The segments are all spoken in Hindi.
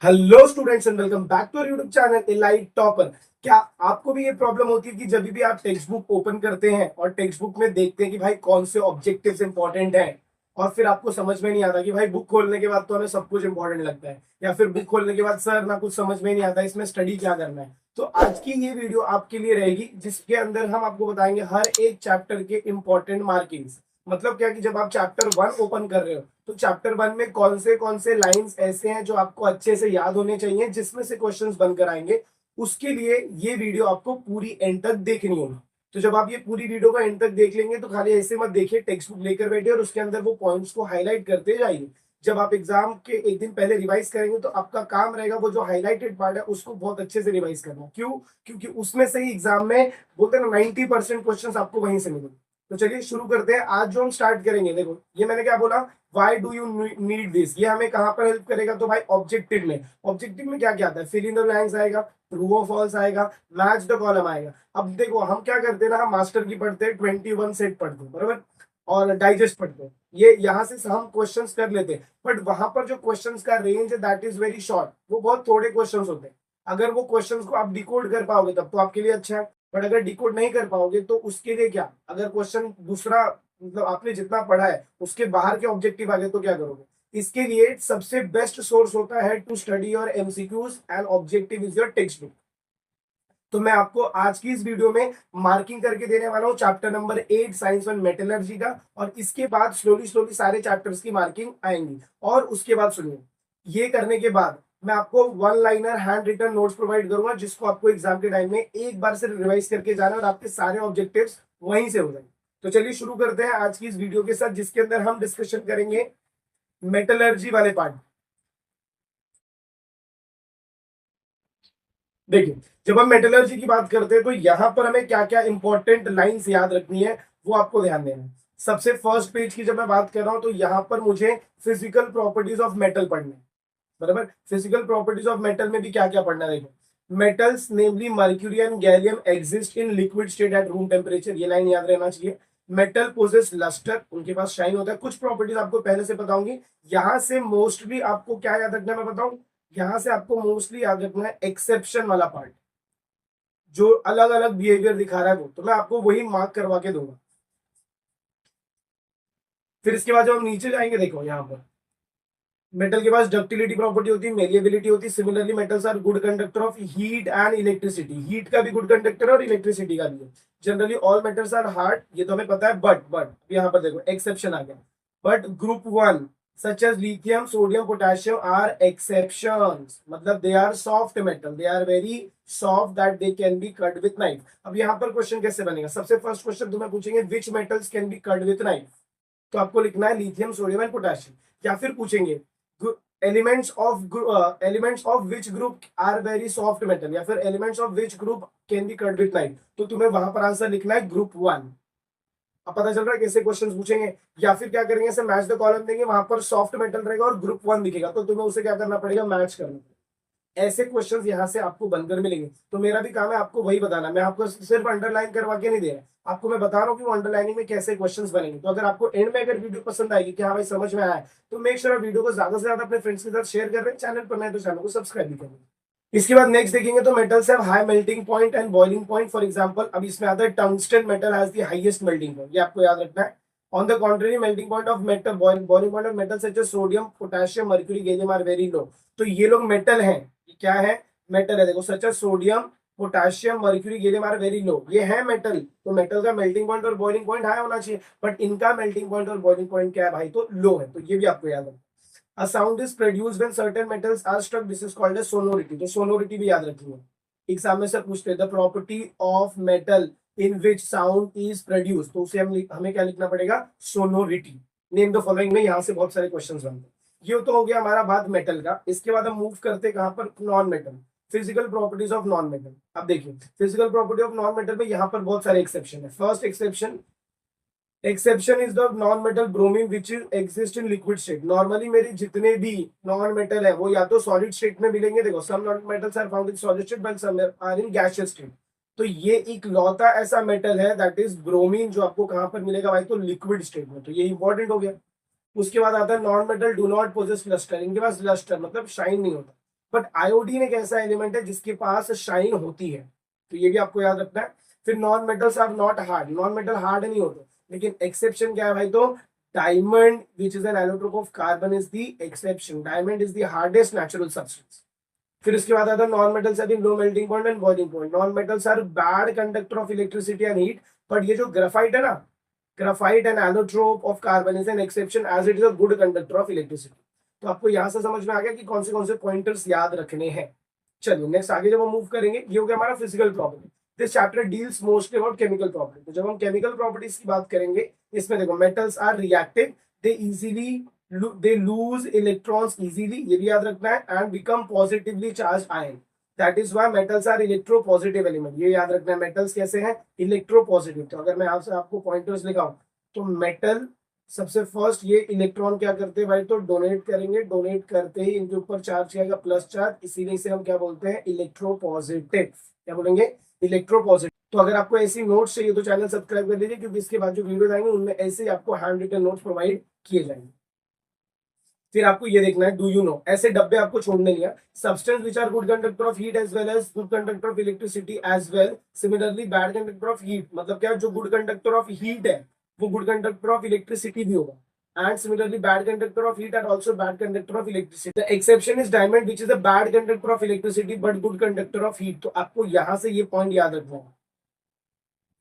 Hello students and welcome back to YouTube channel elite topper. क्या आपको भी ये प्रॉब्लम होती है कि जब भी आप टेक्स्ट बुक ओपन करते हैं और टेक्स्ट बुक में देखते हैं कि भाई कौन से ऑब्जेक्टिव्स इंपॉर्टेंट हैं और फिर आपको समझ में नहीं आता कि भाई बुक खोलने के बाद तो हमें सब कुछ इंपॉर्टेंट लगता है, या फिर बुक खोलने के बाद सर ना कुछ समझ में नहीं आता इसमें स्टडी क्या करना है। तो आज की ये वीडियो आपके लिए रहेगी जिसके अंदर हम आपको बताएंगे हर एक चैप्टर के इंपॉर्टेंट मार्किंग्स। मतलब क्या कि जब आप चैप्टर 1 ओपन कर रहे हो तो चैप्टर 1 में कौन से लाइंस ऐसे हैं जो आपको अच्छे से याद होने चाहिए, जिसमें से क्वेश्चंस बनकर आएंगे। उसके लिए ये वीडियो आपको पूरी एंड तक देखनी होगी। तो जब आप ये पूरी वीडियो को एंड तक देख लेंगे तो खाली ऐसे मत देखिए, टेक्स्ट बुक लेकर बैठिए और उसके अंदर वो पॉइंट्स को हाईलाइट करते जाइए। जब आप एग्जाम के एक दिन पहले रिवाइज करेंगे तो आपका काम रहेगा वो जो हाईलाइटेड पार्ट है उसको बहुत अच्छे से रिवाइज करना। क्यों? क्योंकि उसमें से ही एग्जाम में बोलते हैं ना 90% क्वेश्चन आपको वहीं से मिलेंगे। तो चलिए शुरू करते हैं। आज जो हम स्टार्ट करेंगे, देखो ये मैंने क्या बोला, why do you need this, ये हमें कहां पर हेल्प करेगा? तो भाई ऑब्जेक्टिव में। ऑब्जेक्टिव में क्या क्या आता है? फिल इन द ब्लैंक्स आएगा, ट्रू और फॉल्स आएगा, मैच द कॉलम आएगा। अब देखो हम क्या करते हैं ना, हम मास्टर की पढ़ते हैं, 21 सेट पढ़ते हैं बराबर, और डाइजेस्ट पढ़ते हैं। ये यहाँ से हम क्वेश्चंस कर लेते हैं, बट वहां पर जो क्वेश्चंस का रेंज है दैट इज वेरी शॉर्ट, वो बहुत थोड़े क्वेश्चंस होते हैं। अगर वो क्वेश्चंस को आप डिकोड कर पाओगे तब तो आपके लिए अच्छा है, बट अगर डिकोड नहीं कर पाओगे तो उसके लिए क्या, अगर क्वेश्चन दूसरा मतलब आपने जितना पढ़ा है उसके बाहर के ऑब्जेक्टिव आ गए तो क्या करोगे? इसके लिए सबसे बेस्ट सोर्स होता है to study your MCQs and objective is your text book. तो मैं आपको आज की इस वीडियो में मार्किंग करके देने वाला हूं chapter number 8 science one metallurgy का, और इसके बाद स्लोली स्लोली सारे चैप्टर्स की मार्किंग आएंगी। और उसके बाद सुनिए, ये करने के बाद मैं आपको one liner handwritten notes provide करूंगा जिसको आपको एग्जाम के टाइम में एक बार से रिवाइज करके जाना और आपके सारे ऑब्जेक्टिव्स वहीं से हो जाएंगे। तो चलिए शुरू करते हैं आज की इस वीडियो के साथ, जिसके अंदर हम डिस्कशन करेंगे मेटलर्जी वाले पार्ट। देखिए, जब हम मेटलर्जी की बात करते हैं तो यहां पर हमें क्या क्या इंपॉर्टेंट लाइंस याद रखनी है वो आपको ध्यान देना है। सबसे फर्स्ट पेज की जब मैं बात कर रहा हूं तो यहां पर मुझे फिजिकल प्रॉपर्टीज ऑफ मेटल पढ़ने हैं, बराबर। फिजिकल प्रॉपर्टीज ऑफ मेटल में भी क्या क्या पढ़ना है, देखो। Metals namely mercury and gallium exist in liquid state eight room temperature, ये लाइन याद रहना चाहिए। मेटल पोजेस लस्टर, उनके पास शाइन होता है। कुछ प्रॉपर्टीज आपको पहले से बताऊंगी। यहां से मोस्टली आपको क्या याद रखना है मैं बताऊं, यहां से आपको मोस्टली याद रखना है एक्सेप्शन वाला पार्ट, जो अलग अलग बिहेवियर दिखा रहा है वो, तो मैं आपको वही मार्क करवा के दूंगा। फिर इसके बाद जब हम नीचे जाएंगे, देखो यहाँ पर मेटल के पास डक्टिलिटी प्रॉपर्टी होती है, मेलिएबिलिटी होती है। Similarly metals are good conductor of heat and electricity, heat का भी गुड कंडक्टर है और इलेक्ट्रिसिटी का भी है। Generally all metals are hard, ये तो हमें पता है, बट यहाँ पर देखो एक्सेप्शन आ गया। But group one such as lithium, sodium, potassium are exceptions, मतलब they are soft metal, they are very soft that they can be cut with knife। अब यहाँ पर क्वेश्चन कैसे बनेगा? सबसे फर्स्ट क्वेश्चन तुम्हें पूछेंगे which metals can be cut with knife, तो आपको लिखना है लिथियम, सोडियम एंड पोटेशियम। या फिर पूछेंगे elements of which group are very soft metal, या फिर elements of which group can be cut with knife, तो तुम्हें वहां पर आंसर लिखना है ग्रुप वन। अब पता चल रहा है कैसे क्वेश्चन पूछेंगे। या फिर क्या करेंगे, ऐसे मैच द कॉलम देंगे, वहां पर सॉफ्ट मेटल रहेगा और ग्रुप वन दिखेगा, तो तुम्हें उसे क्या करना पड़ेगा, मैच करना। ऐसे क्वेश्चंस यहाँ से आपको बनकर मिलेंगे। तो मेरा भी काम है आपको वही बताना, मैं आपको सिर्फ अंडरलाइन करवा के नहीं दे रहा, आपको मैं बता रहा हूँ कि वो अंडरलाइनिंग में कैसे क्वेश्चंस बनेंगे। तो अगर आपको एंड में अगर वीडियो पसंद आएगी कि हाँ भाई समझ में आया है, तो मेक श्योर वीडियो को ज्यादा से ज्यादा अपने फ्रेंड्स के साथ शेयर कर रहे हैं। चैनल पर नए तो चैनल को सब्सक्राइब भी करें। इसके बाद नेक्स्ट देखेंगे तो metals have high melting point and boiling point. For example अब इसमें आता है tungsten metal has the highest melting point, ये आपको याद रखना है। On the contrary melting point of metal, boiling point of metal such as sodium, potassium, mercury, gallium are very low. तो ये लोग मेटल हैं, ये क्या है, मेटल है। देखो such as sodium, potassium, mercury, gallium are very low, ये है मेटल। तो मेटल का मेल्टिंग पॉइंट और बॉइलिंग पॉइंट हाई होना चाहिए, बट इनका मेल्टिंग पॉइंट और बॉइलिंग पॉइंट क्या है भाई, तो लो है। तो ये भी आपको याद रखना। A sound is produced when certain metals are struck. This is called as sonority. तो sonority भी याद रखनी है। एग्जाम में से पूछते हैं the property of metal in which sound is produce, तो उसे हमें क्या लिखना पड़ेगा, सोनोरिटी। नेम द फॉलोइंग में यहाँ से बहुत सारे क्वेश्चंस बनते हैं। ये तो हो गया हमारा बात मेटल का। इसके बाद हम मूव करते हैं कहाँ पर, non metal. Physical properties of non metal. अब देखिए physical property of non metal में यहाँ पर बहुत सारे एक्सेप्शन है। First exception is the non metal bromine which exist in liquid state. Normally मेरे जितने भी नॉन मेटल है वो या तो सॉलिड स्टेट में मिलेंगे। देखो some non metals are found in solid state but some are in gaseous state. तो ये एक लौता ऐसा मेटल है दैट इज ब्रोमीन, जो आपको कहां पर मिलेगा भाई, तो लिक्विड स्टेट में। तो ये इंपॉर्टेंट हो गया। उसके बाद आता है non metal do not possess lustre, इनके पास लस्टर मतलब शाइन नहीं होता। बट आयोडीन एक ऐसा एलिमेंट है जिसके पास शाइन होती है, तो ये भी आपको याद रखना है। फिर non metals are not hard, non metal hard नहीं होते, लेकिन एक्सेप्शन क्या है भाई, तो diamond which is an allotrope of carbon is the exception, diamond is the hardest natural substance. फिर उसके बाद आता है non metals having low melting point and boiling point, non metals are bad conductor of electricity and heat, but ये जो ग्राफाइट है ना, graphite and allotrope of carbon is an exception as it is a good conductor of electricity. तो आपको यहां से समझ में आ गया कि कौन से पॉइंटर्स याद रखने हैं। चलिए नेक्स्ट आगे जब हम मूव करेंगे, ये हो गया हमारा physical property. This chapter deals mostly about chemical property. तो जब हम केमिकल प्रॉपर्टीज की बात करेंगे, इसमें देखो metals are reactive, they easily they lose electrons easily, ये भी याद रखना है, and become positively charged ion, that is why metals are electropositive element, ये याद रखना है। metals कैसे हैं, electropositive। तो अगर मैं आपसे आपको पॉइंटर्स लिखाऊं, तो मेटल सबसे फर्स्ट ये इलेक्ट्रॉन क्या करते हैं भाई, तो डोनेट करेंगे, डोनेट करते ही इनके ऊपर चार्ज आएगा प्लस चार्ज, इसीलिए से हम क्या बोलते हैं, इलेक्ट्रोपॉजिटिव। क्या बोलेंगे, इलेक्ट्रोपॉजिटिव। तो अगर आपको ऐसी नोट्स चाहिए तो चैनल सब्सक्राइब कर लीजिए, क्योंकि इसके बाद जो वीडियोस आएंगे उनमें ऐसे ही आपको हैंड रिटन नोट्स प्रोवाइड किए जाएंगे। फिर आपको ये देखना है, डू यू नो, ऐसे डब्बे आपको छोड़ने नहीं है। Substance which are good conductor of heat as well as good conductor of electricity as well, similarly bad conductor of heat, मतलब क्या, जो गुड कंडक्टर ऑफ हीट है वो गुड कंडक्टर ऑफ इलेक्ट्रिसिटी भी होगा, and similarly bad conductor of heat are also bad conductor of electricity. The exception is diamond which is a bad conductor of electricity but good conductor of heat। तो आपको यहां से ये पॉइंट याद रखना है,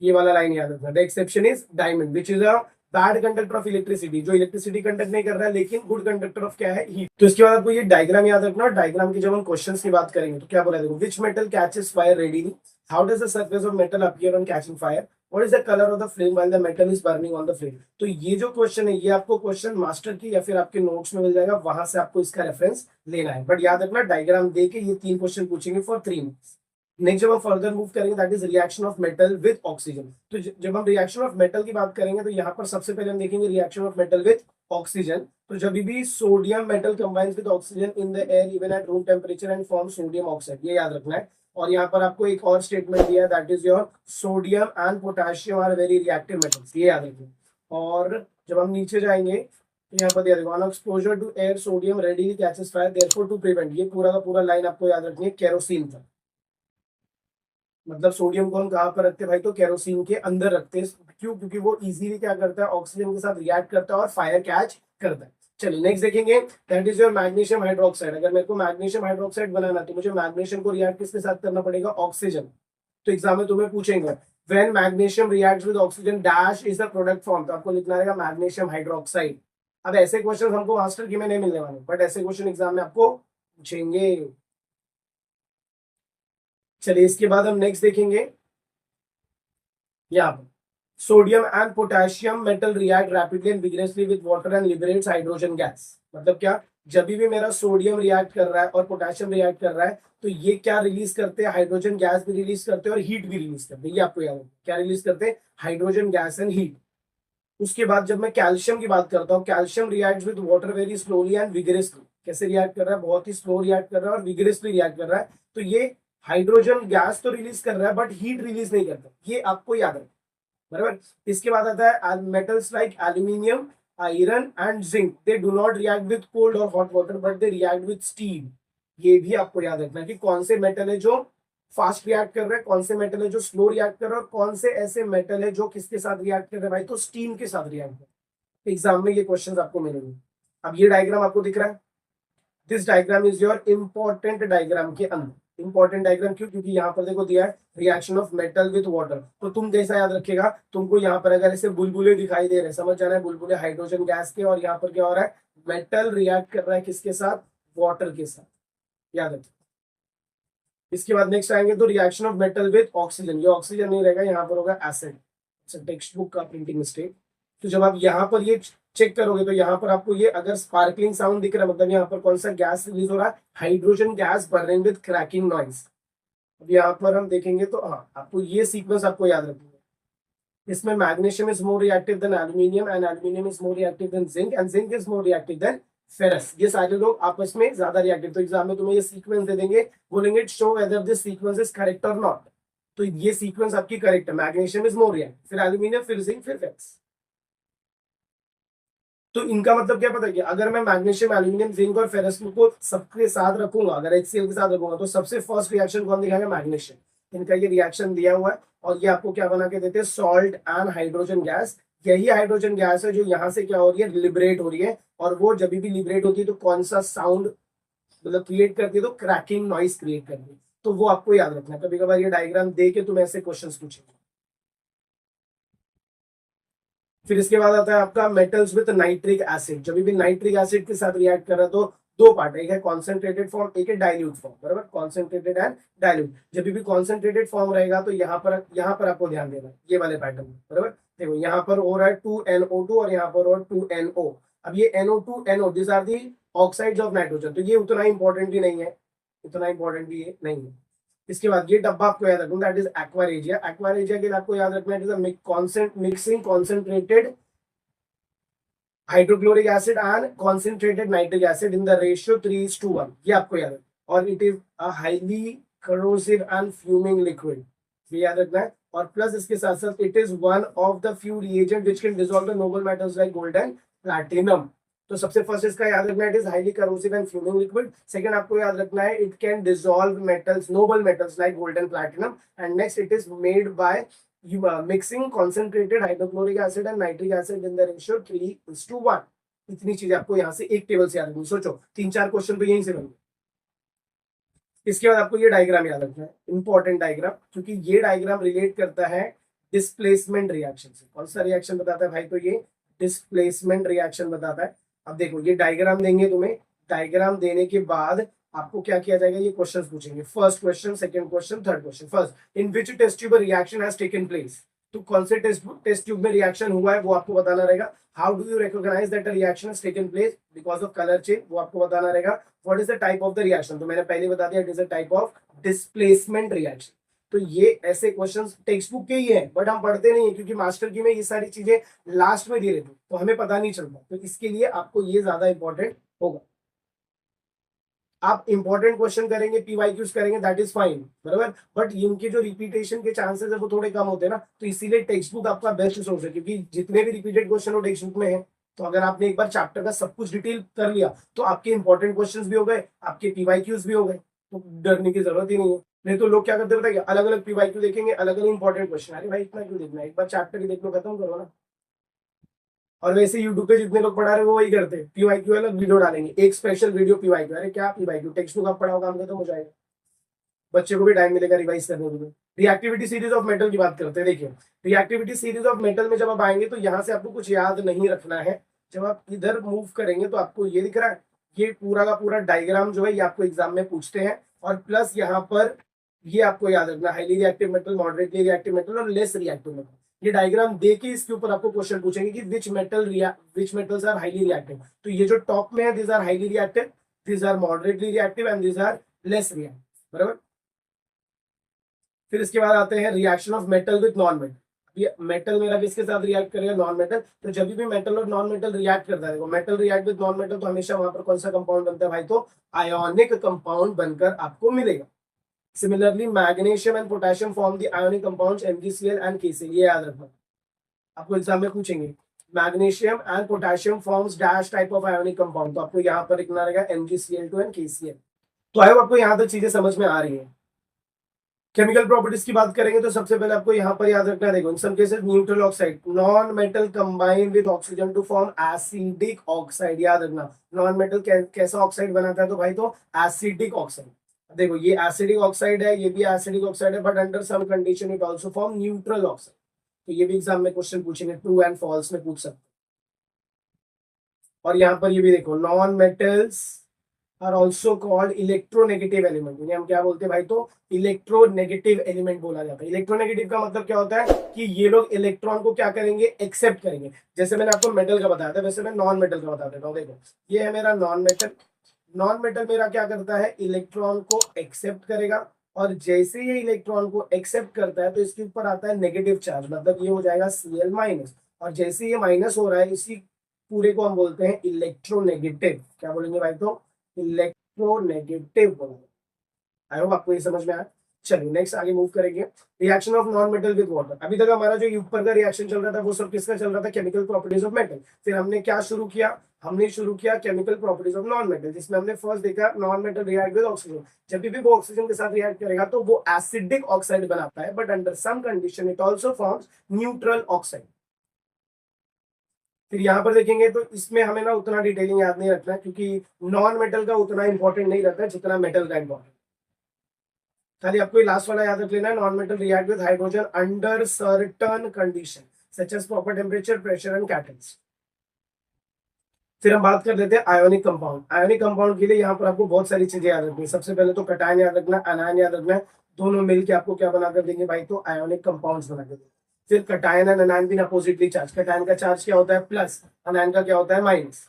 ये वाला लाइन याद रखना। The exception is diamond which is a bad conductor of electricity, जो इलेक्ट्रिसिटी कंडक्ट नहीं कर रहा है लेकिन गुड कंडक्टर ऑफ क्या है, हीट। तो इसके बाद आपको ये डायग्राम याद रखना। डायग्राम की जब हम क्वेश्चंस की बात करेंगे तो क्या बोला, देखो, which metal catches fire readily, how does the surface of metal appear on catching fire, what is the colour of the flame while the metal is burning on the flame. तो ये जो क्वेश्चन है, ये आपको क्वेश्चन मास्टर की या फिर आपके नोट्स में मिल जाएगा, वहां से आपको इसका रेफरेंस लेना है। बट याद रखना, डायग्राम देके ये 3 क्वेश्चन पूछेंगे फॉर 3 मार्क्स। नेक्स्ट जब हम फर्दर मूव करेंगे, that is reaction of metal with oxygen. तो जब हम रिएक्शन ऑफ मेटल की बात करेंगे, तो यहाँ पर सबसे पहले हम देखेंगे reaction of metal with oxygen. तो जब भी sodium metal combines with oxygen in the air even at room temperature and form sodium oxide, ये याद रखना है। और यहाँ पर आपको एक और स्टेटमेंट दिया है, that is your sodium and potassium are very reactive metals, ये याद रखिए। और जब हम नीचे जाएंगे तो यहाँ पर दिया देखो, on exposure to air sodium readily catches fire, therefore to prevent, ये पूरा का पूरा लाइन आपको याद रखनी है केरोसिन तक। मतलब सोडियम को हम कहाँ पर रखते हैं भाई, तो केरोसिन के अंदर रखते हैं। क्यों, क्योंकि वो इजीली क्या करता है, ऑक्सीजन के साथ रिएक्ट करता है और फायर कैच करता है। चलिए नेक्स्ट देखेंगे, that is your magnesium hydroxide. अगर मेरे को मैग्नीशियम हाइड्रोक्साइड बनाना है तो मुझे मैग्नीशियम को रिएक्ट किसके साथ करना पड़ेगा, ऑक्सीजन। तो एग्जाम में तुम्हें पूछेंगे, when magnesium reacts with oxygen dash is the product form, तो आपको लिखना रहेगा मैग्नीशियम हाइड्रोक्साइड। अब ऐसे क्वेश्चन हमको मास्टर की में नहीं मिलने वाले, बट ऐसे क्वेश्चन एग्जाम में आपको पूछेंगे। चलिए इसके बाद हम नेक्स्ट देखेंगे, यहाँ पर sodium and potassium metal react rapidly and विग्रेसली with water and liberates hydrogen gas. मतलब क्या, जब भी मेरा सोडियम रिएक्ट कर रहा है और पोटेशियम रिएक्ट कर रहा है, तो ये क्या रिलीज करते हैं, हाइड्रोजन गैस भी रिलीज करते हैं और हीट भी रिलीज करते हैं। ये आपको याद है, क्या रिलीज करते हैं, हाइड्रोजन गैस एंड हीट। उसके बाद जब मैं कैल्शियम की बात करता हूँ, calcium react with water very slowly and विग्रेसली। कैसे रिएक्ट कर रहा है, बहुत ही स्लो रिएक्ट कर रहा है और विग्रेसली रिएक्ट कर रहा है। तो ये हाइड्रोजन गैस तो रिलीज कर रहा है बट हीट रिलीज नहीं करता, ये आपको याद रखना, बराबर। इसके बाद आता है metals like aluminium, iron and zinc, they do not react with cold और hot water but they react with steam. ये भी आपको याद रखना है कि कौन से मेटल है जो फास्ट रिएक्ट कर रहे हैं, कौन से मेटल है जो स्लो रिएक्ट कर रहे हैं, और कौन से ऐसे मेटल है जो किसके साथ रिएक्ट कर रहे हैं भाई, तो स्टीम के साथ रिएक्ट कर रहे हैं। एग्जाम में ये क्वेश्चन आपको मिलेंगे। अब ये डायग्राम आपको दिख रहा है, this diagram is your important diagram के अंदर। इंपॉर्टेंट डायग्राम क्यों, क्योंकि यहाँ पर देखो दिया है reaction of metal with water. तो तुम कैसा याद रखेगा, तुमको यहाँ पर अगर ऐसे बुलबुले दिखाई दे रहे हैं, समझ जाना है बुलबुले हाइड्रोजन गैस के, और यहाँ पर क्या हो रहा है, मेटल रिएक्ट कर रहा है किसके साथ, वाटर के साथ, याद रखिए। इसके बाद नेक्स्ट आएंगे तो reaction of metal with oxygen, ये ऑक्सीजन नहीं रहेगा, यहाँ पर होगा एसिड। टेक्स्ट बुक का प्रिंटिंग मिस्टेक। तो जब आप यहाँ पर ये चेक करोगे तो यहाँ पर आपको ये अगर स्पार्कलिंग साउंड दिख रहा है, मतलब यहाँ पर कौन सा गैस रिलीज हो रहा है, hydrogen gas burning with cracking noise. अब यहाँ पर हम देखेंगे तो हाँ, आपको ये सीक्वेंस आपको याद रखना है। इसमें magnesium is more reactive than aluminium and aluminium is more reactive than zinc and zinc is more reactive than ferrous. ये सारे लोग आपस में ज्यादा रिएक्टिव। तो एग्जाम में तुम्हें ये सीक्वेंस दे देंगे, बोलेंगे show whether this sequence is correct और नॉट। तो ये सीक्वेंस आपकी करेक्ट है, मैग्नीशियम इज मोर रिएक्टिव, फिर एल्यूमिनियम, फिर जिंक, फिर फेरस। तो इनका मतलब क्या पता है कि अगर मैं मैग्नीशियम, एल्यूमिनियम, जिंक और फेरस को सबके साथ रखूंगा, अगर HCl के साथ रखूंगा, तो सबसे फर्स्ट रिएक्शन कौन दिखाएगा? मैग्नीशियम। इनका ये रिएक्शन दिया हुआ है और ये आपको क्या बना के देते हैं? Salt and hydrogen gas. यही हाइड्रोजन गैस है जो यहाँ से क्या हो रही है? लिबरेट हो रही है। और वो जब भी लिबरेट होती है तो कौन सा साउंड मतलब क्रिएट करती है? तो क्रैकिंग नॉइस क्रिएट करती है। तो वो आपको याद रखना है। कभी कभार ये डायग्राम दे के तुम ऐसे क्वेश्चन पूछेंगे। फिर इसके बाद आता है आपका मेटल्स विद नाइट्रिक एसिड। जब भी नाइट्रिक एसिड के साथ रिएक्ट कर रहा है तो दो पार्ट है, एक है कॉन्सेंट्रेटेड फॉर्म, एक है डाइल्यूट फॉर्म, बराबर? Concentrated and dilute. जब भी कॉन्सेंट्रेटेड फॉर्म रहेगा तो यहाँ पर आपको ध्यान देना है, ये वाले पैटर्न में, बराबर? देखो यहाँ पर हो रहा है 2NO2 और यहाँ पर हो रहा है 2NO। अब ये NO2 NO this are the oxides of nitrogen. तो ये उतना इंपॉर्टेंट भी नहीं है, उतना इंपॉर्टेंट भी ये नहीं है। इसके बाद ये डब्बा आपको याद रखना, दैट इज एक्वारेजिया। एक्वारेजिया के लिए आपको याद रखना है mixing concentrated hydrochloric acid and concentrated nitric acid in the ratio 3:1। ये आपको याद है। और it is a highly corrosive and fuming liquid, ये याद रखना है। और प्लस इसके साथ साथ it is one of the few reagent which can dissolve the noble metals like gold and platinum. तो सबसे फर्स्ट इसका याद रखना है, it is highly corrosive and fuming liquid. Second आपको याद रखना है, it can dissolve metals, noble metals like gold and platinum. And next, it is made by mixing concentrated hydrochloric acid and nitric acid in the ratio 3:1। इतनी चीजें आपको यहाँ से एक टेबल से याद रखनी। सोचो 3-4 क्वेश्चन तो यहीं से बनेंगे। इसके बाद आपको ये डायग्राम याद रखना है, इंपॉर्टेंट डायग्राम, क्योंकि ये डायग्राम रिलेट करता है डिस्प्लेसमेंट रिएक्शन से। कौन सा रिएक्शन बताता है भाई? तो ये डिस्प्लेसमेंट रिएक्शन बताता है। अब देखो ये डायग्राम देंगे तुम्हें, डायग्राम देने के बाद आपको क्या किया जाएगा? ये क्वेश्चन पूछेंगे। First question, second question, third question. First, in which test tube reaction has taken place? तो कौन से टेस्ट ट्यूब में रिएक्शन हुआ है वो आपको बताना रहेगा। How do you recognise that reaction has taken place? Because of colour change, वो आपको बताना रहेगा। What is the type of the reaction? तो मैंने पहले बता दिया, it is a type of displacement reaction. तो ये ऐसे क्वेश्चंस टेक्स्ट बुक के ही है, बट हम पढ़ते नहीं है क्योंकि मास्टर की में ये सारी चीजें लास्ट में दे रहे थे, तो हमें पता नहीं चलता। तो इसके लिए आपको ये ज्यादा इंपॉर्टेंट होगा। आप इंपॉर्टेंट क्वेश्चन करेंगे, PYQs करेंगे, दैट इज फाइन, बराबर। बट इनके जो रिपीटेशन के चांसेस है वो थोड़े कम होते हैं ना, तो इसीलिए टेक्स्ट बुक आपका बेस्ट सोर्स है, क्योंकि जितने भी रिपीटेड क्वेश्चन हो टेक्स्ट बुक में है, तो अगर आपने एक बार चैप्टर का सब कुछ डिटेल कर लिया तो आपके इंपॉर्टेंट क्वेश्चंस भी हो गए, आपके PYQs भी हो गए, तो डरने की जरूरत ही नहीं है। नहीं तो लोग क्या करते बताइए, अलग अलग PYQ देखेंगे, अलग अलग इंपॉर्टेंट क्वेश्चन। अरे भाई इतना क्यों देखना है, एक बार चैप्टर ही देख लो, खत्म करो ना। और वैसे यूट्यूब पे जितने लोग पढ़ा रहे हैं वो वही करते हैं, PYQ अलग वीडियो डालेंगे, एक स्पेशल वीडियो PYQ। अरे क्या PYQ, टेक्स्ट बुक आप पढ़ाओ, काम खत्म हो जाएगा, बच्चे को भी टाइम मिलेगा रिवाइज करने के लिए। रिएक्टिविटी सीरीज ऑफ मेटल की बात करते हैं। देखिए रिएक्टिविटी सीरीज ऑफ मेटल में जब आप आएंगे तो यहाँ से आपको कुछ याद नहीं रखना है। जब आप इधर मूव करेंगे तो आपको ये दिख रहा है, ये पूरा का पूरा डायग्राम जो है ये आपको एग्जाम में पूछते हैं। और प्लस यहाँ पर ये आपको याद रखना, highly reactive metal, moderately reactive metal और लेस रिएक्टिव मेटल। ये डायग्राम दे के इसके ऊपर आपको क्वेश्चन पूछेंगे कि which metals are highly reactive. तो ये जो टॉप में है, this are highly reactive, this are moderately reactive and this are less reactive, बराबर। फिर इसके बाद आते हैं reaction of metal with non metal. ये मेटल मेरा किसके साथ रिएक्ट करेगा? Non metal. तो जब भी मेटल और नॉन मेटल रिएक्ट करता है, metal react with non metal, तो हमेशा वहां पर कौन सा कंपाउंड बनता है भाई? तो आयोनिक कंपाउंड बनकर आपको मिलेगा। Similarly magnesium and potassium form the ionic compounds MgCl and KCl। ये याद रखना, आपको एग्जाम में पूछेंगे। Magnesium and potassium forms dash type of ionic compound, तो आपको यहाँ पर लिखना रहेगा MgCl2 एंड KCl। तो आई होप आपको यहाँ तक चीजें समझ में आ रही है। केमिकल प्रॉपर्टीज की बात करेंगे तो सबसे पहले आपको यहाँ पर याद रखना है, देखो in some cases neutral oxide, non metal combine with oxygen to form acidic oxide. याद रखना नॉन मेटल कैसा ऑक्साइड बनाता है? तो भाई तो एसिडिक ऑक्साइड। देखो ये एसिडिक ऑक्साइड है, ये भी एसिडिक ऑक्साइड है, but under some condition it also form neutral oxide. तो ये भी एग्जाम में क्वेश्चन पूछेंगे, ट्रू एंड फॉल्स में पूछ सकते हैं। और यहाँ पर ये भी देखो, non metals are also called electronegative element. इन्हें हम क्या बोलते हैं भाई? तो इलेक्ट्रोनेगेटिव एलिमेंट बोला जाता है। इलेक्ट्रोनेगेटिव का मतलब क्या होता है कि ये लोग इलेक्ट्रॉन को क्या करेंगे? एक्सेप्ट करेंगे। जैसे मैंने आपको मेटल का बताया था, वैसे मैं नॉन मेटल का बता देता हूँ। देखो ये है मेरा नॉन मेटल, नॉन मेटल मेरा क्या करता है? इलेक्ट्रॉन को एक्सेप्ट करेगा, और जैसे ये इलेक्ट्रॉन को एक्सेप्ट करता है तो इसके ऊपर आता है नेगेटिव चार्ज, मतलब ये हो जाएगा Cl-। और जैसे ये माइनस हो रहा है, इसी पूरे को हम बोलते हैं इलेक्ट्रोनेगेटिव। क्या बोलेंगे भाई? तो इलेक्ट्रोनेगेटिव बोलेंगे। आई होप आपको ये समझ में आया। चलिए नेक्स्ट आगे मूव करेंगे। Reaction of non metal with water. अभी तक हमारा जो ऊपर का रिएक्शन चल रहा था वो सब किसका चल रहा था, केमिकल प्रॉपर्टीज ऑफ मेटल। फिर हमने क्या शुरू किया, हमने शुरू किया chemical properties of non metal, जिसमें हमने फर्स्ट देखा non metal react with oxygen. जब भी वो ऑक्सीजन के साथ रिएक्ट करेगा तो वो एसिडिक ऑक्साइड बनाता है, but under some condition it also forms neutral oxide. फिर यहाँ पर देखेंगे तो इसमें हमें ना उतना डिटेलिंग याद नहीं रखना है, क्योंकि नॉन मेटल का उतना इंपॉर्टेंट नहीं रहता है जितना मेटल का इंपॉर्टेंट। खाली आपको लास्ट वाला याद रख लेना है, non metal react with hydrogen under certain condition such as proper temperature, pressure and catalysts. फिर हम बात कर लेते हैं आयोनिक कंपाउंड। आयोनिक कंपाउंड के लिए यहाँ पर आपको बहुत सारी चीजें याद रखनी है। सबसे पहले तो कटायन याद रखना, अनायन याद रखना है, दोनों मिलकर आपको क्या बनाकर देंगे भाई, तो आयोनिक कंपाउंड्स बना के देंगे। फिर कटायन एंड अनायन भी अपोजिटली चार्ज, कटायन का चार्ज क्या होता है प्लस, अनायन का क्या होता है माइनस।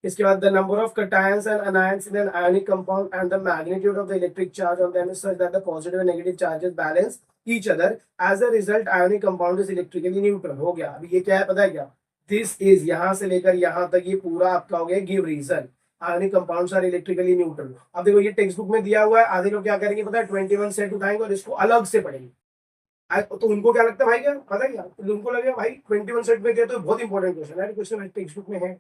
इसके बाद the number of cations and anions in an ionic compound and the magnitude of the electric charge on them is such that the positive and negative charges balance each other. As a result, ionic compound is electrically neutral. हो गया। अभी ये क्या है पता है क्या, दिस इज यहाँ से लेकर यहाँ तक ये पूरा आपका हो गया give reason. Ionic compounds are electrically neutral. अब देखो ये टेक्स्ट बुक में दिया हुआ है, आधे लोग क्या करेंगे पता है 21 सेट उठाएंगे और इसको अलग से पढ़ेंगे। तो उनको क्या लगता है भाई, क्या पता है क्या, उनको लगेगा भाई 21 सेट में दिया तो बहुत इंपॉर्टेंट क्वेश्चन है, क्वेश्चन टेक्स्ट बुक में है।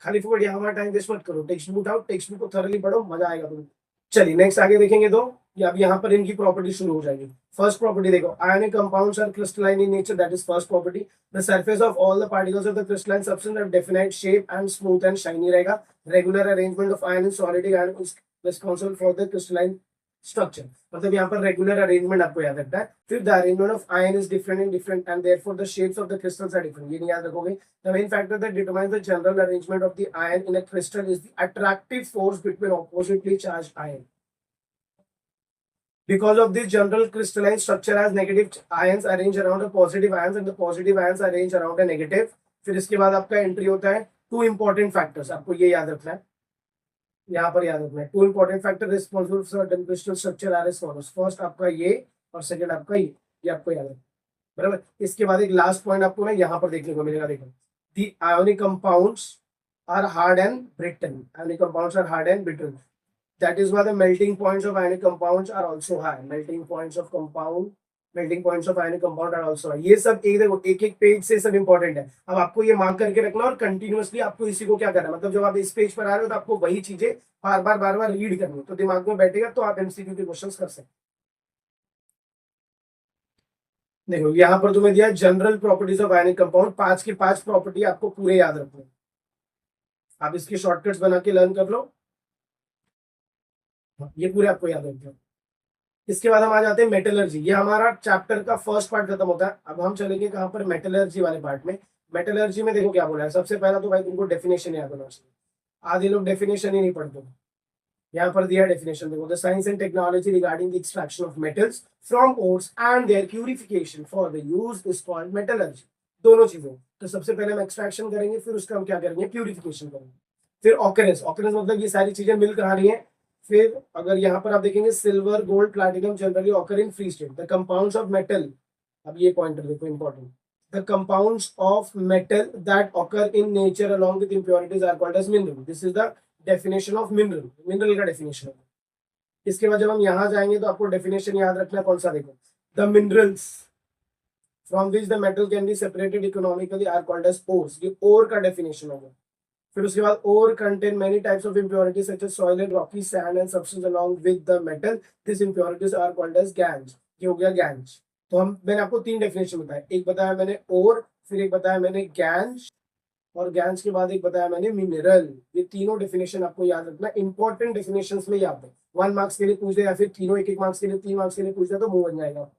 खाली फुकट यहाँ हमारा टाइम वेस्ट मत करो, टेक्स्ट बुक उठाओ, टेक्स्ट बुक को थॉरली पढ़ो, मजा आएगा तुम्हें। चलिए नेक्स्ट आगे देखेंगे तो अब यहाँ पर इनकी प्रॉपर्टी शुरू हो जाएगी। फर्स्ट प्रॉपर्टी देखो, ionic compounds are crystalline in nature, that is first property. The surface of all the particles of the crystalline substance have definite shape and smooth and shiny रहेगा। Regular arrangement of ion in solid ion is responsible for the crystalline structure. मतलब यहाँ पर रेगुलर अरेंजमेंट आपको याद रखना है। फिर the arrangement of ion is different in different and therefore the shapes of the crystals are different, ये नहीं याद रखोगे। The main factor that determines the general arrangement of the ion in a crystal is the attractive force between oppositely charged ion. Because of this, general crystalline structure has negative ions arranged around the positive ions and the positive ions arranged around the negative। फिर इसके बाद आपका एंट्री होता है टू इंपॉर्टेंट फैक्टर्स, आपको ये याद रखना है, यहाँ पर याद रखना है। Two important factor responsible for certain crystal structure are as follows. First आपका ये और सेकंड आपका ये आपको याद रखना, बराबर। इसके बाद एक लास्ट पॉइंट आपको ना यहाँ पर देखने को मिलेगा, देखो the ionic compounds are hard and brittle. Ionic compounds are hard and brittle, that is why the melting points of ionic compounds are also high। melting points of ionic compound are also high। ये सब एक देखो एक एक पेज से सब इंपॉर्टेंट है। अब आपको ये मार्क करके रखना और कंटिन्यूअसली आपको इसी को क्या करना है, मतलब जब आप इस पेज पर आ रहे हो तो आपको वही चीजें बार बार रीड करनी है, तो दिमाग में बैठेगा तो आप एमसीक्यू के क्वेश्चंस कर सकते। देखो यहाँ पर तुम्हें दिया general properties of ionic compound, 5 की 5 प्रॉपर्टी आपको पूरे याद रखने। आप इसके शॉर्टकट्स बना के लर्न कर लो, ये पूरे आपको याद रखना। इसके बाद हम आ जाते हैं मेटलर्जी। ये हमारा चैप्टर का फर्स्ट पार्ट खत्म होता है। अब हम चलेंगे कहाँ पर, मेटलर्जी वाले पार्ट में। मेटलर्जी में देखो क्या बोला है, सबसे पहला तो भाई तुमको डेफिनेशन याद होना चाहिए। आधे लोग डेफिनेशन ही नहीं पढ़ते। यहाँ पर दिया डेफिनेशन देखो, the science and technology regarding the extraction of metals from ores and their purification for the use is called metallurgy. दोनों चीजें, तो सबसे पहले हम एक्सट्रैक्शन करेंगे, फिर उसका हम क्या करेंगे, प्यूरिफिकेशन करेंगे। फिर ऑकरेंस, ऑकरेंस मतलब ये सारी चीजें मिल कहा रही है। फिर अगर यहाँ पर आप देखेंगे silver gold platinum generally occur in free state. The compounds of metal, अब ये पॉइंटर देखो important, the compounds of metal that occur in nature along with impurities are called as mineral. This is the definition of mineral, mineral का डेफिनेशन है। इसके बाद जब हम यहाँ जाएंगे तो आपको डेफिनेशन याद रखना कौन सा, देखो the minerals from which the metal can be separated economically are called as ores. ये ओर का डेफिनेशन होगा। फिर उसके बाद ore contain many types of impurities such as soil and rocky sand and substance along with the metal, these impurities are called as ganj। ये हो गया गैंज। तो मैंने आपको 3 डेफिनेशन बताया, एक बताया मैंने ओर, फिर एक बताया मैंने गैंज, और गैंज के बाद एक बताया मैंने मिनरल। ये तीनों डेफिनेशन आपको याद रखना, इंपॉर्टेंट डेफिनेशन में याद है। 1 मार्क्स के लिए पूछ दे या फिर तीनों 1-1 मार्क्स के लिए, 3 मार्क्स के लिए पूछ दे तो मुंह बन जाएगा।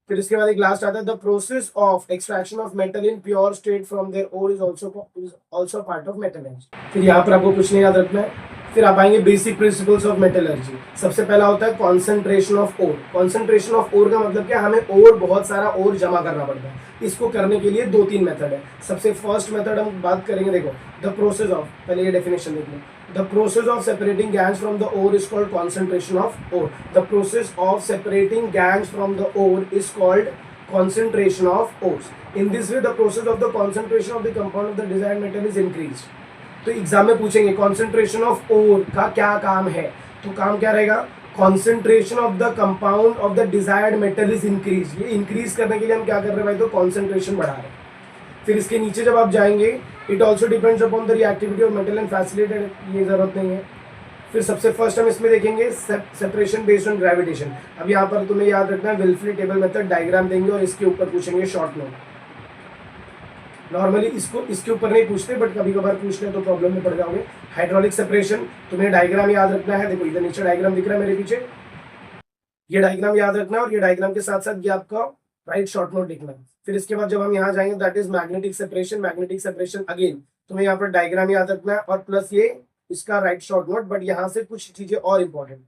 फिर इसके बाद एक लास्ट आता है, the process of extraction of metal in pure state from their ore is also part of metallurgy. फिर यहाँ पर आपको कुछ नहीं याद रखना है। फिर आप आएंगे बेसिक प्रिंसिपल्स ऑफ मेटलर्जी। सबसे पहला होता है concentration of ore. Concentration of ore का मतलब क्या, हमें ओर बहुत सारा ओर जमा करना पड़ता है। इसको करने के लिए 2-3 मेथड है। सबसे फर्स्ट मेथड हम बात करेंगे, देखो द प्रोसेस ऑफ, पहले ये डेफिनेशन देख लो, the process of separating gangs from the ore is called concentration of ore। the process of separating gangs from the ore is called concentration of ores। in this way the process of the concentration of the compound of the desired metal is increased। तो एग्जाम में पूछेंगे concentration of ore का क्या काम है, तो काम क्या रहेगा, concentration of the compound of the desired metal is increase. ये इंक्रीज करने के लिए हम क्या कर रहे हैं भाई, तो कॉन्सेंट्रेशन बढ़ा रहे हैं। फिर इसके नीचे जब आप जाएंगे, it also depends upon the reactivity of metal and facilitated, ये जरूरत नहीं है। फिर सबसे फर्स्ट हम इसमें देखेंगे सेपरेशन बेस्ड ऑन ग्रेविटेशन। अब यहाँ पर तुम्हें याद रखना है विल्फ्री टेबल मेथड, डायग्राम देंगे और इसके ऊपर पूछेंगे शॉर्ट नोट। नॉर्मली इसको इसके ऊपर नहीं पूछते, बट कभी कभार पूछते हैं तो प्रॉब्लम में पड़ जाओगे। हाइड्रोलिक सेपरेशन, तुम्हें डायग्राम याद रखना है। देखो इधर नीचे डायग्राम दिख रहा है मेरे पीछे, ये डायग्राम याद रखना है और ये डायग्राम के साथ साथ ये आपका राइट शॉर्ट नोट लिखना है। फिर इसके बाद जब हम यहाँ जाएंगे, that is magnetic separation. Magnetic separation again तुम्हें यहाँ पर डायग्राम याद रखना है और प्लस ये इसका राइट शॉर्ट नोट, बट यहाँ से कुछ चीजें और इंपॉर्टेंट।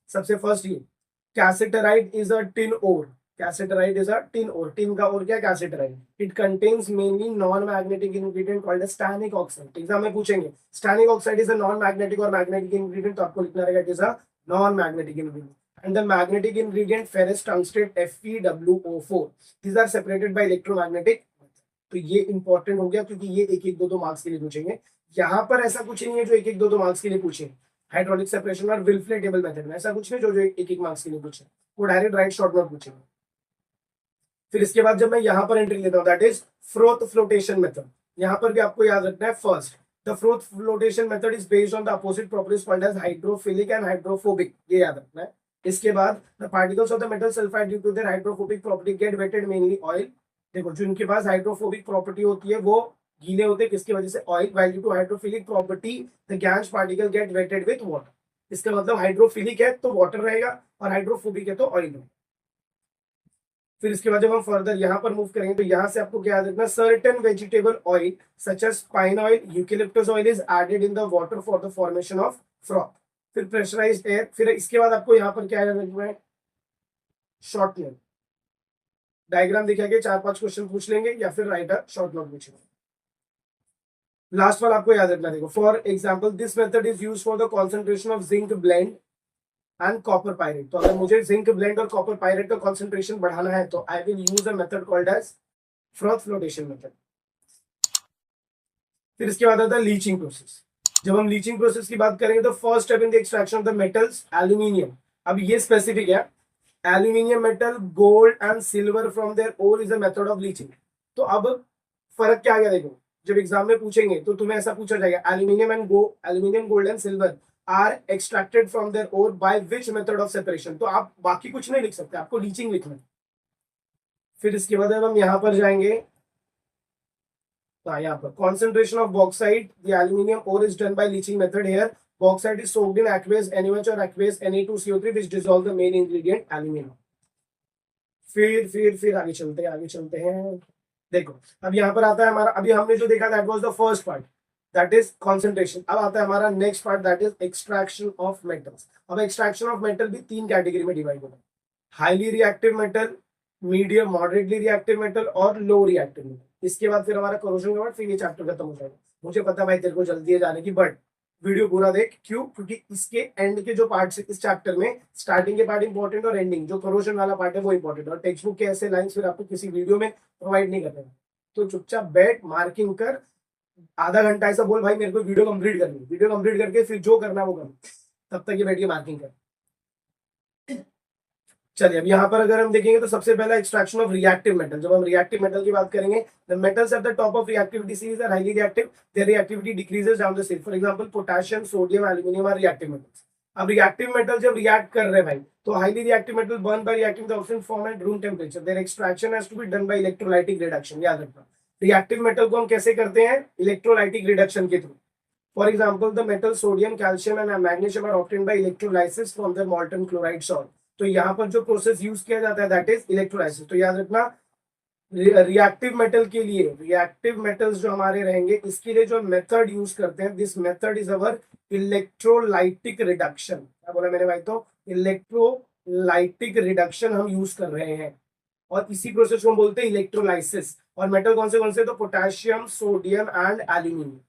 सबसे फर्स्ट ये cassiterite is a tin ore. Cassiterite is a tin ore. Tin का ओर क्या, cassiterite. It contains mainly non magnetic ingredient called stannic oxide. Exam में पूछेंगे stannic oxide is a non magnetic और मैग्नेटिक इंग्रेडिएंट, तो आपको लिखना रहेगा it is a non magnetic ingredient. And the magnetic ingredient ferrous tungsten FeWO4, these are separated by electromagnetic। तो ये इंपॉर्टेंट हो गया क्योंकि ये एक एक दो मार्क्स के लिए पूछेंगे। यहाँ पर ऐसा कुछ नहीं है जो एक एक दो मार्क्स के लिए पूछे। हाइड्रोलिक सेपरेशन और विल्फ्री टेबल मेथड में ऐसा कुछ नहीं जो एक एक मार्क्स के लिए पूछे, वो डायरेक्ट राइट शॉर्ट नोट पूछेंगे। फिर इसके बाद जब मैं यहाँ पर एंट्री लेता हूँ, that is froth flotation method. यहाँ पर भी आपको याद रखना है first, the froth flotation method is based on the opposite properties called as hydrophilic and hydrophobic, ये याद रखना है। इसके बाद the particles of the metal sulphide due to their hydrophobic property get wetted mainly oil. देखो जो इनके पास हाइड्रोफोबिक प्रॉपर्टी होती है वो गीले होते हैं, किसकी वजह से, oil. While due to hydrophilic property the gas particle get wetted with water. इसका मतलब हाइड्रोफिलिक है तो वाटर रहेगा और हाइड्रोफोबिक है तो ऑयल रहेगा। फिर इसके बाद जब हम फर्दर यहाँ पर मूव करेंगे तो यहाँ से आपको क्या याद रखना, certain vegetable oil such as pine oil, eucalyptus oil is added in the water for the formation of froth. फिर प्रेशराइज्ड एयर। फिर इसके बाद आपको यहाँ पर क्या याद रखना है, शॉर्ट नोट। डायग्राम दिखा के 4-5 क्वेश्चन पूछ लेंगे या फिर राइट अ शॉर्ट नोट पूछेंगे। लास्ट वाला आपको याद रखना, देखो for example this method is use for the concentration of zinc blende and copper pyrite. तो अगर मुझे जिंक ब्लेंड और कॉपर पायरेट का कॉन्सेंट्रेशन बढ़ाना है तो I will use a method called as froth flotation method. फिर इसके बाद आता है लीचिंग प्रोसेस। जब हम लीचिंग प्रोसेस की बात करेंगे तो first step in the extraction of the metals aluminium. अब ये स्पेसिफिक है, aluminium metal gold and silver from their ore is a method of leaching. तो अब फर्क क्या आ गया, देखो जब एग्जाम में पूछेंगे तो तुम्हें ऐसा पूछा जाएगा aluminium gold and silver are extracted from their ore by which method of separation. तो आप बाकी कुछ नहीं लिख सकते, आपको लीचिंग लिखना है। फिर इसके बाद हम यहाँ पर जाएंगे, यहाँ पर concentration of bauxite, the aluminium ore is done by leaching method here. Bauxite is soaked in aqueous NaOH or aqueous Na2CO3 which dissolve the main ingredient aluminum. फिर आगे चलते हैं। देखो अब यहाँ पर आता है हमारा, अभी हमने जो देखा that was the first part, that is concentration। अब आता है हमारा next part, that is extraction of metals। अब extraction of metal भी 3 कैटेगरी में डिवाइड होता है, highly reactive metal, medium moderately reactive metal और लो रिएक्टिव मेटल। इसके बाद फिर हमारा करोजन के बाद फिर ये चैप्टर खत्म हो जाएगा। मुझे पता भाई तेरे को जल्दी है जाने की, बट वीडियो पूरा देख। क्यों? क्योंकि इसके एंड के जो पार्ट इस चैप्टर में स्टार्टिंग के पार्ट इंपॉर्टेंट और एंडिंग जो करोजन वाला पार्ट है वो इंपॉर्टेंट, और टेक्स्ट बुक के ऐसे लाइंस फिर आपको किसी वीडियो में प्रोवाइड नहीं करते। तो चुपचाप बैठ, मार्किंग कर, आधा घंटा ऐसा बोल भाई मेरे को वीडियो कंप्लीट करनी, वीडियो कंप्लीट करके फिर जो करना वो कर, तब तक ये बैठ के मार्किंग कर। चलिए अब यहाँ पर अगर हम देखेंगे तो सबसे पहला एक्सट्रैक्शन ऑफ रिएक्टिव मेटल। जब हम रिएक्टिव मेटल की बात करेंगे, the metals at the top of reactivity series are highly reactive, their reactivity decreases down the stage. For example potassium, sodium, aluminium are reactive metals. अब रिएक्टिव मेटल जब रिएक्ट कर रहे हैं भाई, तो highly reactive metal burn by reacting the oxygen form at room temperature, their extraction has to be done by electrolytic reduction. याद रखना रिएक्टिव मेटल को हम कैसे करते हैं, इलेक्ट्रोलाइटिक रिडक्शन के through. For example the metal sodium, calcium and magnesium are obtained by electrolysis from the molten chloride salt. तो यहाँ पर जो प्रोसेस यूज किया जाता है दैट इज इलेक्ट्रोलाइसिस। तो याद रखना रिएक्टिव मेटल के लिए, रिएक्टिव मेटल्स जो हमारे रहेंगे इसके लिए जो मेथड यूज करते हैं, this method is our electrolytic reduction. क्या बोला मैंने भाई, तो इलेक्ट्रोलाइटिक रिडक्शन हम यूज कर रहे हैं और इसी प्रोसेस को हम बोलते हैं इलेक्ट्रोलाइसिस। और मेटल कौन से तो पोटेशियम, सोडियम एंड एल्यूमिनियम।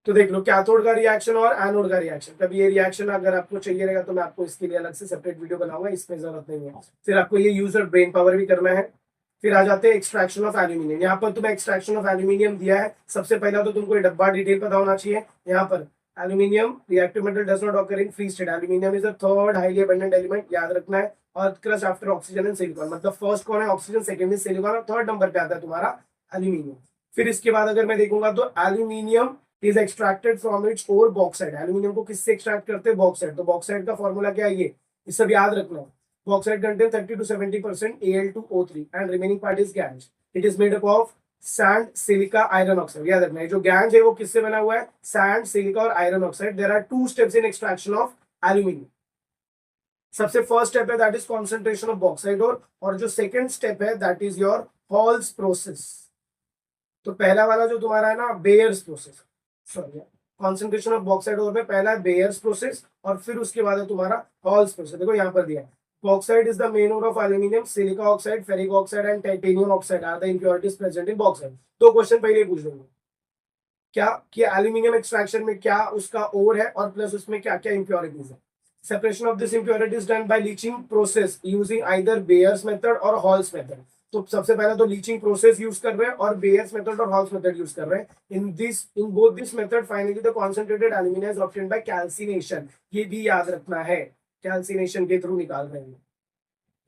तो देख लो कैथोड का रिएक्शन और एनोड का रिएक्शन। कभी ये रिएक्शन अगर आपको चाहिए रहेगा तो मैं आपको इसके लिए अलग से सेपरेट वीडियो बनाऊंगा, इसमें जरूरत नहीं है। फिर आपको ये यूजर ब्रेन पावर भी करना है। फिर आ जाते हैं एक्सट्रैक्शन ऑफ एल्यूमिनियम। यहाँ पर तुम्हें एक्सट्रैक्शन ऑफ एल्यूमिनियम दिया है, सबसे पहला तो तुमको ये डब्बा डिटेल पता होना चाहिए। यहाँ पर aluminium reactive metal does not occur in free state, aluminium is the third highly abundant element, याद रखना है। Earth crust after oxygen and silicon, मतलब फर्स्ट कौन है ऑक्सीजन, सेकंड इज सिलिकॉन और थर्ड नंबर पे आता है तुम्हारा एल्यूमिनियम। फिर इसके बाद अगर मैं देखूंगा तो aluminium is extracted from its ore bauxite, aluminium को किससे एक्सट्रैक्ट करते हैं, बॉक्साइट। तो बॉक्साइट का फॉर्मूला क्या है, ये सब याद रखना है। Bauxite contain 30 to 70% Al2O3 and remaining part is gangue. It is made up of sand, silica, iron oxide, याद रखना है। जो गैंज है वो किससे बना हुआ है, सैंड, सिलिका और iron oxide. There are 2 steps in extraction of aluminium. सबसे फर्स्ट स्टेप है that is concentration of bauxite ore, और जो सेकंड स्टेप है that is your Hall's process. तो पहला वाला जो तुम्हारा है ना Bayer's process, sorry, concentration of bauxite ore में पहला है बेयर्स प्रोसेस और फिर उसके बाद है तुम्हारा हॉल्स प्रोसेस। देखो यहाँ पर दिया है, bauxite is the main ore of aluminium, silica oxide, ferric oxide and titanium oxide are the impurities present in bauxite। दो क्वेश्चन पहले ही पूछ लेंगे, क्या कि एल्यूमिनियम एक्सट्रैक्शन में क्या उसका ओर है और प्लस उसमें क्या क्या इंप्योरिटीज है। Separation of this impurities done by leaching process using either Bayer's method और हॉल्स मेथड। तो सबसे पहले तो लीचिंग प्रोसेस यूज कर रहे हैं और बेयर्स मेथड और हॉल्स मेथड यूज कर रहे हैं। In both this method finally the concentrated aluminium is obtained by calcination, ये भी याद रखना है, कैल्सिनेशन के थ्रू निकाल रहे हैं।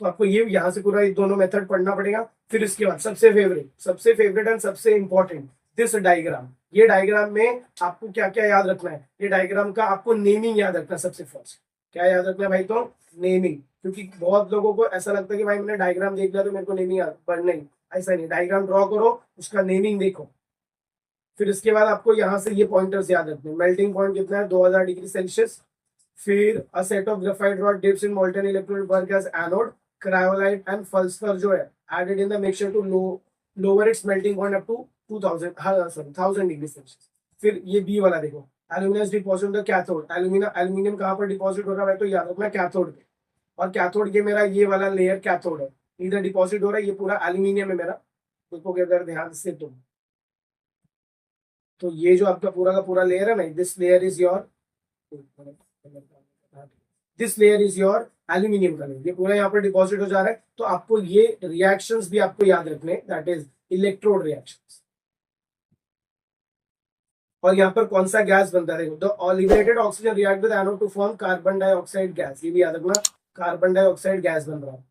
तो आपको ये यहाँ से पूरा ये दोनों मेथड पढ़ना पड़ेगा। फिर इसके बाद सबसे फेवरेट एंड सबसे इंपॉर्टेंट दिस डायग्राम। ये डायग्राम में आपको क्या क्या याद रखना है, ये डायग्राम का आपको नेमिंग याद रखना है। सबसे फर्स्ट क्या याद रखना है भाई, तो नेमिंग, क्योंकि बहुत लोगों को ऐसा लगता है कि भाई मैंने डायग्राम देख लिया तो मेरे को नेमिंग याद, पर नहीं, ऐसा नहीं। डायग्राम ड्रॉ करो, उसका नेमिंग देखो। फिर इसके बाद आपको यहाँ से ये पॉइंटर्स याद रखने हैं। मेल्टिंग पॉइंट कितना है, 2000 डिग्री सेल्सियस। फिर a set of graphite rod dips in molten electrode work as anode, cryolite and fluorspar जो है added in the mixture to lower its melting point up to 1000 degree Celsius. फिर ये बी वाला देखो, aluminium deposit the cathode, aluminium कहाँ पर डिपॉजिट हो रहा है तो याद रखना कैथोड पे। और कैथोड ये मेरा ये वाला लेयर कैथोड है, इधर डिपॉजिट हो रहा है, ये पूरा एल्यूमिनियम है मेरा, देखोगे अगर ध्यान से तो ये जो आपका पूरा का पूरा लेयर है ना, this layer is your aluminium का लेयर, ये पूरा यहाँ पर डिपॉजिट हो जा रहा है। तो आपको ये रिएक्शंस भी आपको याद रखने, दैट इज इलेक्ट्रोड रिएक्शंस। और यहाँ पर कौन सा गैस बनता है, देखो the liberated oxygen react with anode to form carbon dioxide gas, ये भी याद रखना, कार्बन डाइऑक्साइड गैस बन रहा है।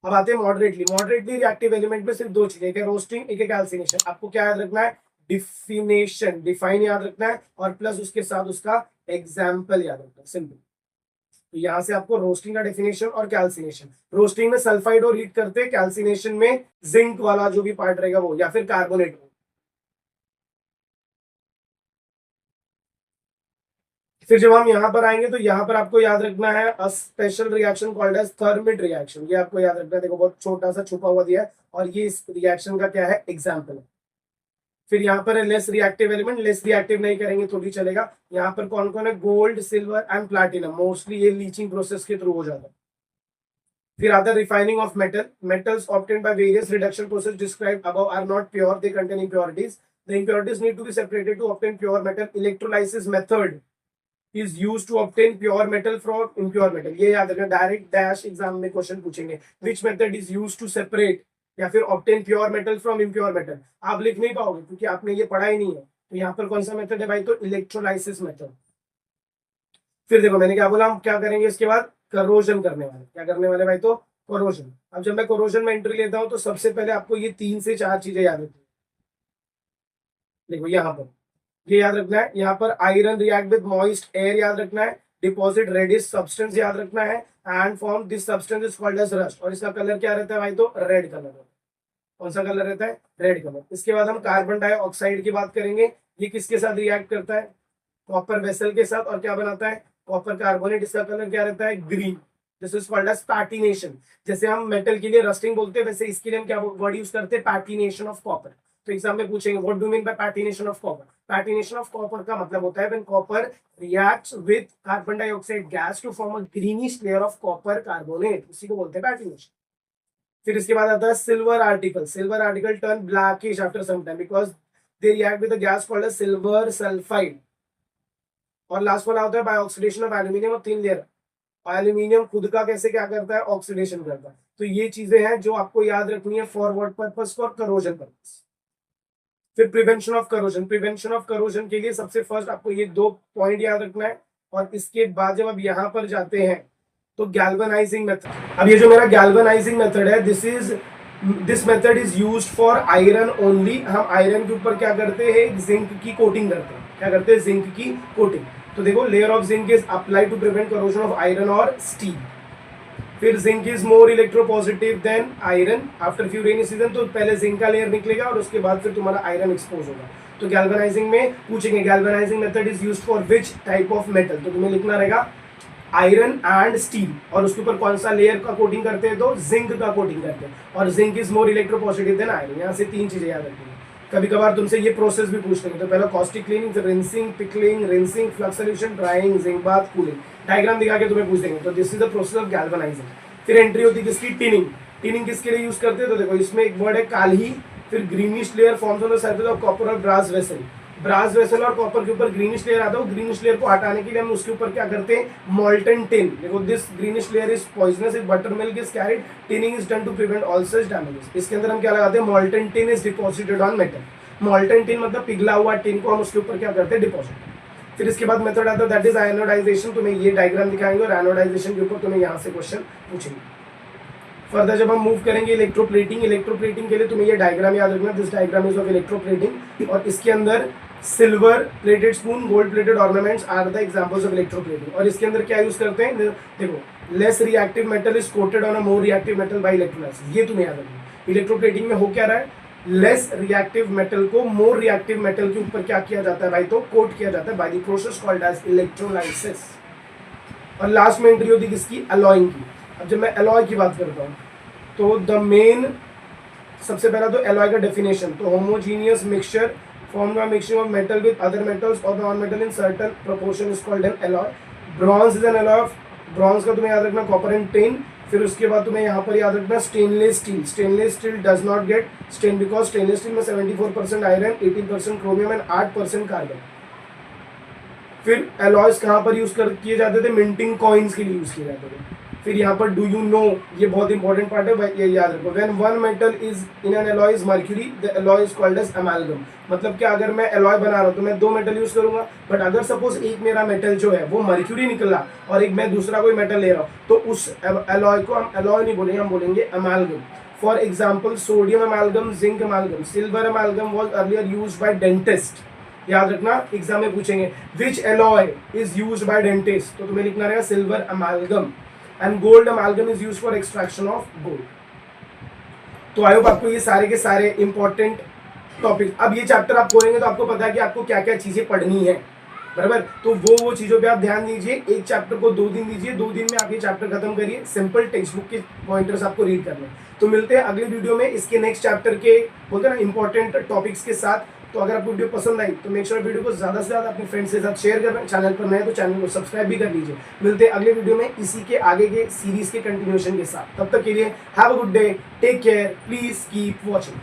अब आते हैं मॉडरेटली रिएक्टिव एलिमेंट में सिर्फ दो चीजें, एक है रोस्टिंग, एक है कैल्सिनेशन। आपको क्या याद रखना है, डिफाइन याद रखना है और प्लस उसके साथ उसका एग्जाम्पल याद रखना है, सिंपल। तो यहाँ से आपको रोस्टिंग का डेफिनेशन और कैल्सिनेशन, रोस्टिंग में सल्फाइड और हीट करते हैं, कैल्सिनेशन में जिंक वाला जो भी पार्ट रहेगा वो, या फिर कार्बोनेट। फिर जब हम यहाँ पर आएंगे तो यहाँ पर आपको याद रखना है a special reaction called as thermite reaction, ये आपको याद रखना है। देखो बहुत छोटा सा छुपा हुआ दिया है और ये इस रिएक्शन का क्या है, एग्जाम्पल है। फिर यहाँ पर है less reactive element, less reactive नहीं करेंगे तो भी चलेगा। यहाँ पर कौन कौन है, gold, silver and platinum, mostly ये लीचिंग प्रोसेस के थ्रू हो जाता है। फिर आता है refining of metals obtained by various reduction process described above are not pure, they contain impurities. The impurities need to be separated to obtain pure metal. Electrolysis method is used to obtain pure metal from impure metal, ये याद रखना, डायरेक्ट डैश एग्जाम में क्वेश्चन पूछेंगे, which method is used to separate या फिर obtain pure metal from impure metal। आप लिख नहीं पाओगे क्योंकि आपने ये पढ़ा ही नहीं है। तो यहाँ पर कौन सा मेथड है भाई, तो इलेक्ट्रोलाइसिस मेथड। फिर देखो मैंने क्या बोला, हम क्या करेंगे इसके बाद, करोजन करने वाले, क्या करने वाले भाई, तो कोरोजन। अब जब मैं कोरोजन में एंट्री लेता हूं तो सबसे पहले आपको ये 3 से 4 चीजें याद रखनी है। देखो यहाँ पर ये याद रखना है, यहाँ पर iron react with moist air याद रखना है, डिपॉजिट रेडिश सब्सटेंस याद रखना है, and form this substance is called as rust. और इसका कलर क्या रहता है भाई, तो रेड कलर। कौन सा कलर रहता है, रेड कलर। इसके बाद हम कार्बन डाइऑक्साइड की बात करेंगे, ये किसके साथ रिएक्ट करता है, कॉपर वेसल के साथ, और क्या बनाता है, कॉपर कार्बोनेट। इसका कलर क्या रहता है, green. This is called as patination. जैसे हम मेटल के लिए रस्टिंग बोलते हैं, वैसे इसके लिए हम क्या वर्ड यूज करते हैं, पैटिनेशन ऑफ कॉपर। तो एग्जाम में पूछेंगे what do mean by patination of copper. Patination of copper का मतलब होता है when copper reacts with carbon dioxide gas to form a greenish layer of copper carbonate, इसी को बोलते हैं पैटिनेशन। फिर इसके बाद आता है silver article. Silver article turn blackish after some time because they react with a gas called as silver sulphide. और लास्ट वाला होता है बाय ऑक्सीडेशन ऑफ एल्यूमिनियम और थिन लेयर। एल्यूमिनियम खुद का कैसे क्या करता है, ऑक्सीडेशन करता है। तो ये चीजें हैं जो आपको याद रखनी है for what purpose, for corrosion purpose. फिर prevention of corrosion, prevention of corrosion के लिए सबसे फर्स्ट आपको ये 2 पॉइंट याद रखना है। और इसके बाद जब आप यहाँ पर जाते हैं तो गैल्वेनाइजिंग मेथड। अब ये जो मेरा गैल्वेनाइजिंग मेथड है, this method is used for iron only. हम आयरन के ऊपर क्या करते हैं, जिंक की कोटिंग करते हैं। क्या करते हैं, जिंक की कोटिंग। तो देखो, layer of zinc is applied to prevent corrosion of iron और स्टील। फिर zinc is more electropositive than iron after few rainy season. तो पहले जिंक का लेयर निकलेगा और उसके बाद फिर तुम्हारा आयरन एक्सपोज होगा। तो गैल्वेनाइजिंग में पूछेंगे, galvanising method is used for which type of metal. तो तुम्हें लिखना रहेगा आयरन एंड स्टील। और उसके ऊपर कौन सा लेयर का कोटिंग करते हैं, तो जिंक का कोटिंग करते हैं। और zinc is more electropositive than iron. यहाँ से 3 चीजें याद रखनी है। कभी कभार तुमसे ये प्रोसेस भी पूछ लेंगे। तो पहला कॉस्टिक क्लीनिंग, फिर rinsing, pickling, rinsing, flux solution, drawing, zinc bath, cooling. Diagram दिखा के तुम्हें पूछ देंगे। तो this is the process of galvanising. फिर एंट्री होती है किसकी, टिनिंग। टिनिंग किसके लिए यूज करते हैं, तो देखो इसमें एक वर्ड है काली। फिर greenish layer forms on the surface of copper और ब्रास वेसल। ब्रास वेसल और कॉपर के ऊपर ग्रीनिश लेयर आता है। ग्रीनिश लेयर को हटाने के लिए हम उसके ऊपर क्या करते हैं, मॉल्टन टिन। देखो, this greenish layer is poisonous if butter milk is carried. Tinning is done to prevent all such damages. इसके अंदर हम क्या लगाते हैं, molten tin is deposited on metal. Molten tin मतलब पिघला हुआ टिन को हम उसके ऊपर क्या करते हैं, डिपॉजिट। फिर इसके बाद मेथड आता है दैट इज एनोडाइजेशन। तुम्हें ये डायग्राम दिखाएंगे और एनोडाइजेशन के ऊपर तुम्हें यहाँ से क्वेश्चन पूछेंगे। फर्दर जब हम मूव करेंगे इलेक्ट्रोप्लेटिंग। इलेक्ट्रोप्लेटिंग के लिए तुम्हें ये डायग्राम याद रखना, this diagram is of electroplating. और इसके अंदर silver plated spoon, gold plated ornaments are the examples of electroplating. और इसके अंदर क्या यूज करते हैं, देखो, less reactive metal is coated on a more reactive metal by electrolysis. ये तुम्हें याद रखना। इलेक्ट्रोप्लेटिंग में हो क्या रहा है, लेस रिएक्टिव मेटल को मोर रिएक्टिव मेटल के ऊपर क्या किया जाता है भाई, तो कोट किया जाता है by the process called as electrolysis. और लास्ट में एंट्री होती है किसकी, अलॉइंग की। अब जब मैं अलॉय की बात करता हूँ तो द मेन, सबसे पहला तो अलॉय का डेफिनेशन, तो homogeneous mixture formed by mixing of metal with other metals or non-metal in certain proportion is called an alloy. Bronze is an alloy of, bronze का तुम्हें याद रखना copper and tin. फिर उसके बाद तुम्हें यहाँ पर याद रखना stainless steel. Stainless steel does not get stained because stainless steel में 74% iron, 18% chromium and 8% carbon. फिर alloys कहाँ पर यूज किए जाते थे, minting coins के लिए यूज किए जाते थे। फिर यहाँ पर डू यू नो, ये बहुत इंपॉर्टेंट पार्ट है, ये याद रखो। When one metal is in an alloy is mercury, the alloy is called as amalgam. मतलब क्या, अगर मैं एलॉय बना रहा हूँ तो मैं 2 मेटल यूज करूंगा, बट अगर सपोज एक मेरा मेटल जो है वो मर्क्यूरी निकला और एक मैं दूसरा कोई मेटल ले रहा हूँ, तो उस एलॉय को हम एलॉय नहीं बोलेंगे, हम बोलेंगे amalgam. For example, sodium amalgam, zinc amalgam, silver amalgam was earlier use by dentist. याद रखना, एग्जाम में पूछेंगे which alloy is used by dentist, तो तुम्हें लिखना रहेगा silver amalgam. And gold amalgam is used for extraction of gold. तो आई होप आपको ये सारे के सारे इंपॉर्टेंट टॉपिक, अब ये चैप्टर आप खोलेंगे तो आपको पता है कि आपको क्या क्या चीजें पढ़नी है, बराबर। तो वो चीजों पे आप ध्यान दीजिए। एक चैप्टर को 2 दिन दीजिए, 2 दिन में आप ये चैप्टर खत्म करिए। सिंपल टेक्स्ट बुक के पॉइंटर्स आपको रीड करने। तो मिलते हैं अगले वीडियो में इसके नेक्स्ट चैप्टर के, बोलते हैं ना, इंपॉर्टेंट टॉपिक्स के साथ। तो अगर आपको वीडियो पसंद आई तो मेक श्योर वीडियो को ज्यादा से ज्यादा अपने फ्रेंड्स के साथ शेयर करना। चैनल पर नए तो चैनल को सब्सक्राइब भी कर लीजिए। मिलते हैं अगले वीडियो में इसी के आगे के सीरीज के कंटिन्यूएशन के साथ। तब तक के लिए have a good day, take care, please keep watching.